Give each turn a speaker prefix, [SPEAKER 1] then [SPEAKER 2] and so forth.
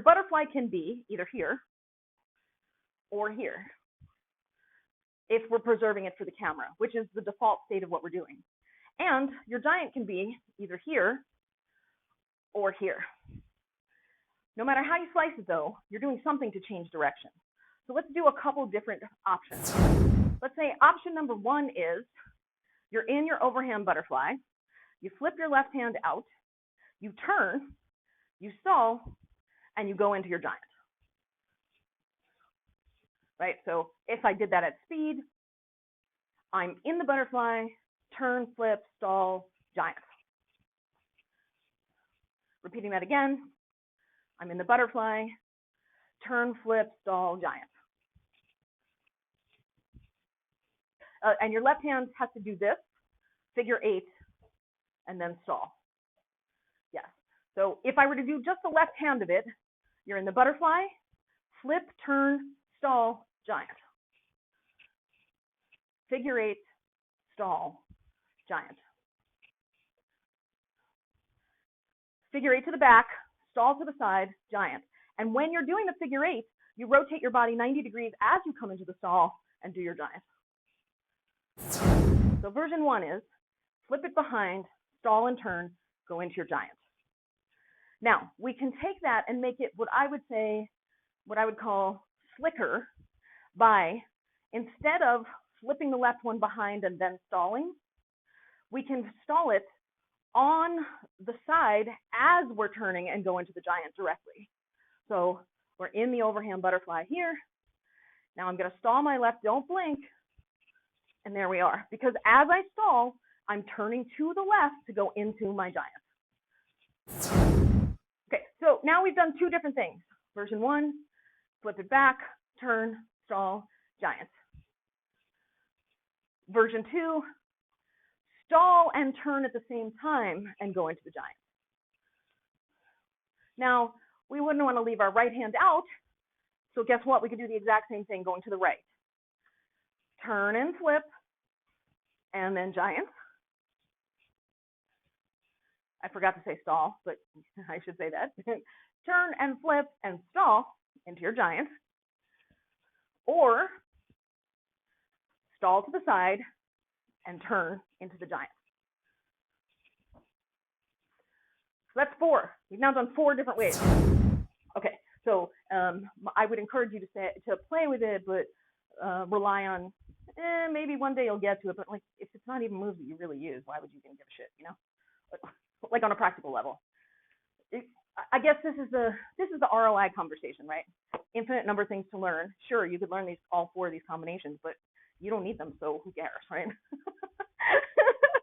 [SPEAKER 1] butterfly can be either here or here, if we're preserving it for the camera, which is the default state of what we're doing. And your giant can be either here or here. No matter how you slice it, though, you're doing something to change direction. So let's do a couple different options. Let's say option number one is you're in your overhand butterfly, you flip your left hand out, you turn, you stall, and you go into your giant. Right? So if I did that at speed, I'm in the butterfly, turn, flip, stall, giant. Repeating that again, I'm in the butterfly, turn, flip, stall, giant. And your left hand has to do this, figure 8, and then stall. Yes. So if I were to do just the left hand of it, you're in the butterfly, flip, turn, stall, giant. Figure 8, stall, giant. Figure 8 to the back, stall to the side, giant. And when you're doing the figure 8, you rotate your body 90 degrees as you come into the stall and do your giant. So version 1 is flip it behind, stall and turn, go into your giant. Now, we can take that and make it what I would call slicker by, instead of flipping the left one behind and then stalling, we can stall it on the side as we're turning and go into the giant directly. So we're in the overhand butterfly here. Now I'm going to stall my left, don't blink, and there we are. Because as I stall, I'm turning to the left to go into my giant. Okay, so now we've done two different things. Version 1, flip it back, turn, stall, giant. Version 2, stall and turn at the same time and go into the giant. Now, we wouldn't want to leave our right hand out, so guess what? We could do the exact same thing going to the right. Turn and flip, and then giant. I forgot to say stall, but I should say that. Turn and flip and stall into your giant. Or stall to the side and turn into the giant. So that's 4. We've now done 4 different ways. Okay, so I would encourage you to play with it, but rely on, maybe one day you'll get to it, but like if it's not even moves that you really use, why would you even give a shit, you know? Like on a practical level. I guess this is the ROI conversation, right? Infinite number of things to learn. Sure, you could learn all 4 of these combinations, but you don't need them, so who cares, right?